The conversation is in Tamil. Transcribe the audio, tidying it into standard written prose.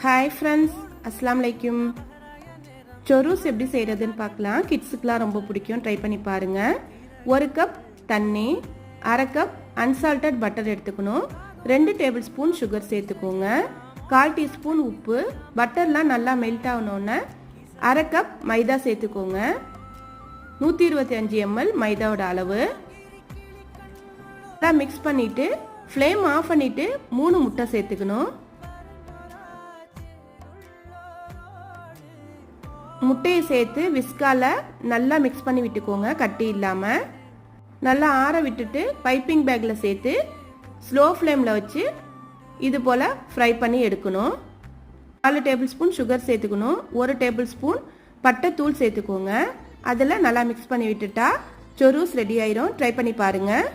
ஹாய் ஃப்ரெண்ட்ஸ், அஸ்ஸலாமு அலைக்கும். சொரூஸ் எப்படி செய்கிறதுன்னு பார்க்கலாம். கிட்ஸுக்கெலாம் ரொம்ப பிடிக்கும், ட்ரை பண்ணி பாருங்கள். 1 கப் தண்ணி, 1/2 கப் அன்சால்டட் பட்டர் எடுத்துக்கணும். 2 டேபிள் ஸ்பூன் சுகர் சேர்த்துக்கோங்க. 1/4 டீஸ்பூன் உப்பு. பட்டர்லாம் நல்லா மெல்ட் ஆகணுன்னு 1/2 கப் மைதா சேர்த்துக்கோங்க. 125 ml மைதாவோட அளவு. மிக்ஸ் பண்ணிவிட்டு ஃப்ளேம் ஆஃப் பண்ணிவிட்டு 3 முட்டை சேர்த்துக்கணும். முட்டையை சேர்த்து விஸ்கால நல்லா மிக்ஸ் பண்ணி விட்டுக்கோங்க, கட்டி இல்லாமல். நல்லா ஆற விட்டுட்டு பைப்பிங் பேக்கில் சேர்த்து ஸ்லோ ஃப்ளேமில் வச்சு இது போல் ஃப்ரை பண்ணி எடுக்கணும். 4 டேபிள் ஸ்பூன் சுகர் சேர்த்துக்கணும். 1 டேபிள் ஸ்பூன் பட்டை தூள் சேர்த்துக்கோங்க. அதில் நல்லா மிக்ஸ் பண்ணி விட்டுட்டா சொரூஸ் ரெடி ஆயிரும். ட்ரை பண்ணி பாருங்கள்.